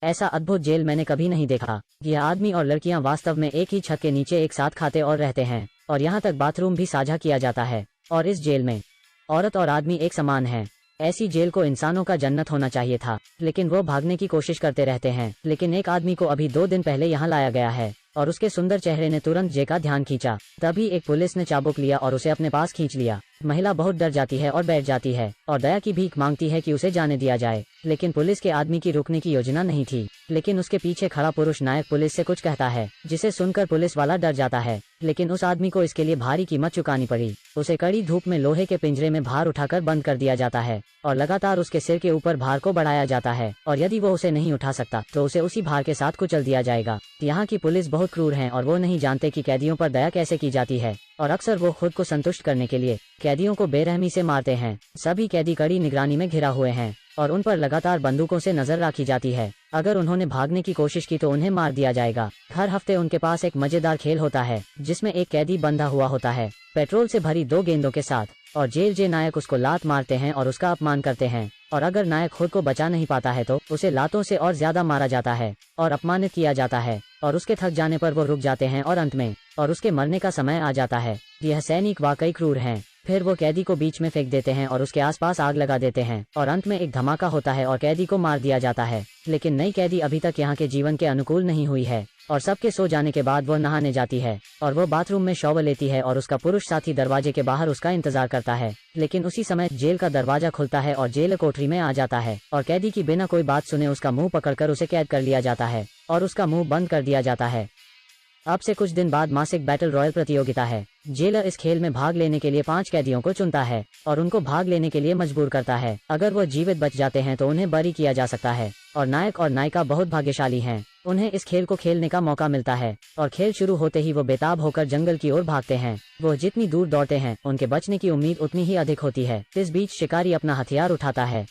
ऐसा अद्भुत जेल मैंने कभी नहीं देखा। यह आदमी और लड़कियां वास्तव में एक ही छत के नीचे एक साथ खाते और रहते हैं, और यहाँ तक बाथरूम भी साझा किया जाता है। और इस जेल में औरत और आदमी एक समान हैं। ऐसी जेल को इंसानों का जन्नत होना चाहिए था, लेकिन वो भागने की कोशिश करते रहते हैं। लेकिन एक आदमी को अभी 2 दिन पहले यहाँ लाया गया है, और उसके सुंदर चेहरे ने तुरंत जे का ध्यान खींचा। तभी एक पुलिस ने चाबुक लिया और उसे अपने पास खींच लिया। महिला बहुत डर जाती है और बैठ जाती है, और दया की भीख मांगती है कि उसे जाने दिया जाए। लेकिन पुलिस के आदमी की रुकने की योजना नहीं थी। लेकिन उसके पीछे खड़ा पुरुष नायक पुलिस से कुछ कहता है, जिसे सुनकर पुलिस वाला डर जाता है। लेकिन उस आदमी को इसके लिए भारी कीमत चुकानी पड़ी। उसे कड़ी धूप में लोहे के पिंजरे में भार उठाकर बंद कर दिया जाता है, और लगातार उसके सिर के ऊपर भार को बढ़ाया जाता है, और यदि वो उसे नहीं उठा सकता तो उसे उसी भार के साथ कुचल दिया जाएगा। यहाँ की पुलिस बहुत क्रूर है, और वो नहीं जानते कि कैदियों पर दया कैसे की जाती है, और अक्सर वो खुद को संतुष्ट करने के लिए कैदियों को बेरहमी से मारते हैं। सभी कैदी कड़ी निगरानी में घिरा हुए हैं, और उन पर लगातार बंदूकों से नजर रखी जाती है। अगर उन्होंने भागने की कोशिश की तो उन्हें मार दिया जाएगा। हर हफ्ते उनके पास एक मजेदार खेल होता है, जिसमें एक कैदी बंधा हुआ होता है पेट्रोल से भरी 2 गेंदों के साथ, और जेल जे नायक उसको लात मारते हैं और उसका अपमान करते हैं। और अगर नायक खुद को बचा नहीं पाता है तो उसे लातों से और ज्यादा मारा जाता है और अपमानित किया जाता है, और उसके थक जाने पर वो रुक जाते हैं और अंत में और उसके मरने का समय आ जाता है। यह सैनिक वाकई क्रूर हैं। फिर वो कैदी को बीच में फेंक देते हैं और उसके आसपास आग लगा देते हैं, और अंत में एक धमाका होता है और कैदी को मार दिया जाता है। लेकिन नई कैदी अभी तक यहाँ के जीवन के अनुकूल नहीं हुई है, और सबके सो जाने के बाद वो नहाने जाती है, और वो बाथरूम में शॉवर लेती है, और उसका पुरुष साथी दरवाजे के बाहर उसका इंतजार करता है। लेकिन उसी समय जेल का दरवाजा खुलता है और जेल कोठरी में आ जाता है, और कैदी की बिना कोई बात सुने उसका मुंह पकड़कर उसे कैद कर लिया जाता है और उसका मुंह बंद कर दिया जाता है। अब से कुछ दिन बाद मासिक बैटल रॉयल प्रतियोगिता है। जेलर इस खेल में भाग लेने के लिए 5 कैदियों को चुनता है और उनको भाग लेने के लिए मजबूर करता है। अगर वो जीवित बच जाते हैं तो उन्हें बरी किया जा सकता है, और नायक और नायिका बहुत भाग्यशाली हैं। उन्हें इस खेल को खेलने का मौका मिलता है, और खेल शुरू होते ही वो बेताब होकर जंगल की ओर भागते हैं। वो जितनी दूर दौड़ते हैं उनके बचने की उम्मीद उतनी ही अधिक होती है। इस बीच शिकारी अपना हथियार उठाता है।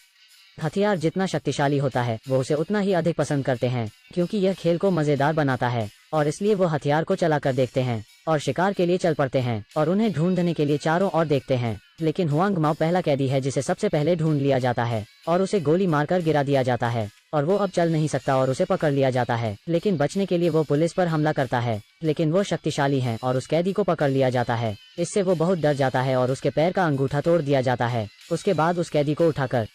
हथियार जितना शक्तिशाली होता है वो उसे उतना ही अधिक पसंद करते हैं, क्योंकि यह खेल को मजेदार बनाता है, और इसलिए वो हथियार को चलाकर देखते हैं और शिकार के लिए चल पड़ते हैं और उन्हें ढूंढने के लिए चारों ओर देखते हैं। लेकिन हुआंग माओ पहला कैदी है जिसे सबसे पहले ढूंढ लिया जाता है, और उसे गोली मारकर गिरा दिया जाता है, और वो अब चल नहीं सकता और उसे पकड़ लिया जाता है। लेकिन बचने के लिए वो पुलिस पर हमला करता है, लेकिन वो शक्तिशाली है और उस कैदी को पकड़ लिया जाता है। इससे वो बहुत डर जाता है और उसके पैर का अंगूठा तोड़ दिया जाता है। उसके बाद उस कैदी को उठाकर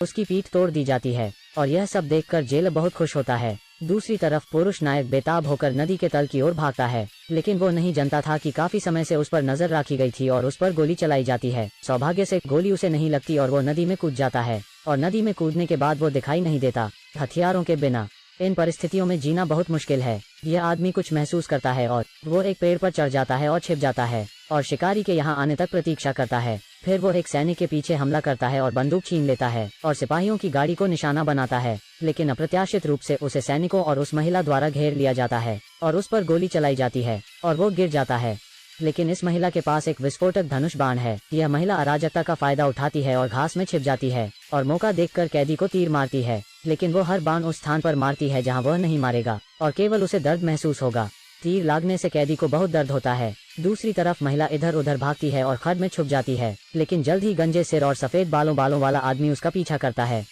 उसकी पीठ तोड़ दी जाती है, और यह सब देखकर जेलर बहुत खुश होता है। दूसरी तरफ पुरुष नायक बेताब होकर नदी के तल की ओर भागता है, लेकिन वो नहीं जानता था कि काफी समय से उस पर नजर रखी गई थी और उस पर गोली चलाई जाती है। सौभाग्य से गोली उसे नहीं लगती और वो नदी में कूद जाता है, और नदी में कूदने के बाद वो दिखाई नहीं देता। हथियारों के बिना इन परिस्थितियों में जीना बहुत मुश्किल है। यह आदमी कुछ महसूस करता है और वो एक पेड़ पर चढ़ जाता है और छिप जाता है, और शिकारी के यहाँ आने तक प्रतीक्षा करता है। फिर वो एक सैनिक के पीछे हमला करता है और बंदूक छीन लेता है और सिपाहियों की गाड़ी को निशाना बनाता है। लेकिन अप्रत्याशित रूप से उसे सैनिकों और उस महिला द्वारा घेर लिया जाता है और उस पर गोली चलाई जाती है और वो गिर जाता है। लेकिन इस महिला के पास एक विस्फोटक धनुष बाण है। यह महिला अराजकता का फायदा उठाती है और घास में छिप जाती है और मौका देखकर कैदी को तीर मारती है। लेकिन वो हर बाण उस स्थान पर मारती है जहां वह नहीं मारेगा और केवल उसे दर्द महसूस होगा। तीर लागने से कैदी को बहुत दर्द होता है। दूसरी तरफ महिला इधर उधर भागती है और खड्ड में छुप जाती है, लेकिन जल्द ही गंजे सिर और सफेद बालों वाला आदमी उसका पीछा करता है।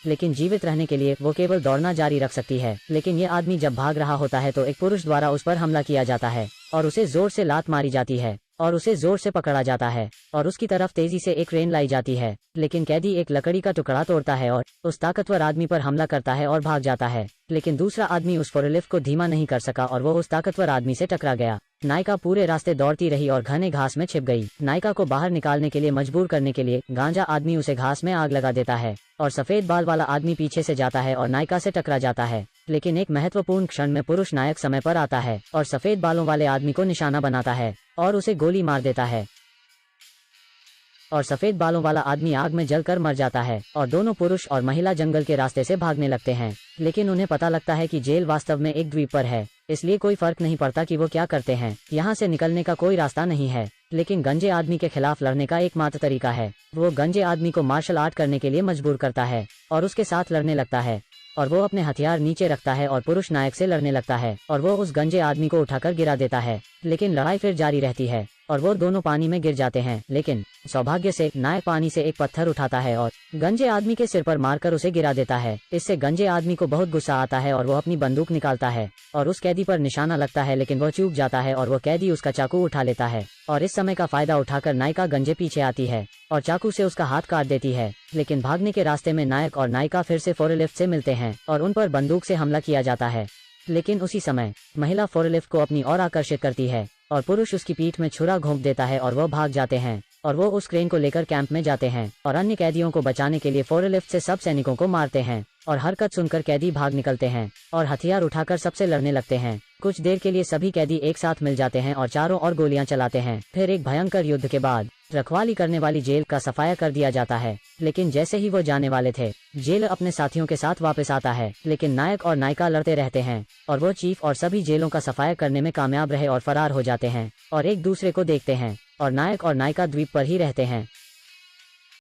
लेकिन जीवित रहने के लिए वो केवल दौड़ना जारी रख सकती है। लेकिन ये आदमी जब भाग रहा होता है तो एक पुरुष द्वारा उस पर हमला किया जाता है और उसे जोर से लात मारी जाती है और उसे जोर से पकड़ा जाता है और उसकी तरफ तेजी से एक क्रेन लाई जाती है। लेकिन कैदी एक लकड़ी का टुकड़ा तोड़ता है और उस ताकतवर आदमी पर हमला करता है और भाग जाता है। लेकिन दूसरा आदमी उस फोरलिफ्ट को धीमा नहीं कर सका और वो उस ताकतवर आदमी से टकरा गया। नायिका पूरे रास्ते दौड़ती रही और घने घास में छिप गई। नायिका को बाहर निकालने के लिए मजबूर करने के लिए गांजा आदमी उसे घास में आग लगा देता है और सफेद बाल वाला आदमी पीछे से जाता है और नायिका से टकरा जाता है। लेकिन एक महत्वपूर्ण क्षण में पुरुष नायक समय पर आता है और सफेद बालों वाले आदमी को निशाना बनाता है और उसे गोली मार देता है और सफेद बालों वाला आदमी आग में जलकर मर जाता है और दोनों पुरुष और महिला जंगल के रास्ते से भागने लगते हैं। लेकिन उन्हें पता लगता है कि जेल वास्तव में एक द्वीप पर है, इसलिए कोई फर्क नहीं पड़ता कि वो क्या करते हैं। यहाँ से निकलने का कोई रास्ता नहीं है। लेकिन गंजे आदमी के खिलाफ लड़ने का एकमात्र तरीका है। वो गंजे आदमी को मार्शल आर्ट करने के लिए मजबूर करता है और उसके साथ लड़ने लगता है और वो अपने हथियार नीचे रखता है और पुरुष नायक से लड़ने लगता है और वो उस गंजे आदमी को उठाकर गिरा देता है। लेकिन लड़ाई फिर जारी रहती है और वो दोनों पानी में गिर जाते हैं। लेकिन सौभाग्य से नायक पानी से एक पत्थर उठाता है और गंजे आदमी के सिर पर मारकर उसे गिरा देता है। इससे गंजे आदमी को बहुत गुस्सा आता है और वो अपनी बंदूक निकालता है और उस कैदी पर निशाना लगता है, लेकिन वह चूक जाता है और वो कैदी उसका चाकू उठा लेता है। और इस समय का फायदा उठाकर नायिका गंजे पीछे आती है और चाकू से उसका हाथ काट देती है। लेकिन भागने के रास्ते में नायक और नायिका फिर से फोरलिफ्ट से मिलते हैं और उन पर बंदूक से हमला किया जाता है। लेकिन उसी समय महिला फोरलिफ्ट को अपनी ओर आकर्षित करती है और पुरुष उसकी पीठ में छुरा घोंप देता है और वह भाग जाते हैं। और वो उस क्रेन को लेकर कैंप में जाते हैं और अन्य कैदियों को बचाने के लिए फोरलिफ्ट से सब सैनिकों को मारते हैं। और हरकत सुनकर कैदी भाग निकलते हैं और हथियार उठाकर सबसे लड़ने लगते हैं। कुछ देर के लिए सभी कैदी एक साथ मिल जाते हैं और चारों ओर गोलियां चलाते हैं। फिर एक भयंकर युद्ध के बाद रखवाली करने वाली जेल का सफाया कर दिया जाता है। लेकिन जैसे ही वो जाने वाले थे, जेल अपने साथियों के साथ वापस आता है। लेकिन नायक और नायिका लड़ते रहते हैं और वो चीफ और सभी जेलों का सफाया करने में कामयाब रहे और फरार हो जाते हैं और एक दूसरे को देखते हैं और नायक और नायिका द्वीप पर ही रहते हैं।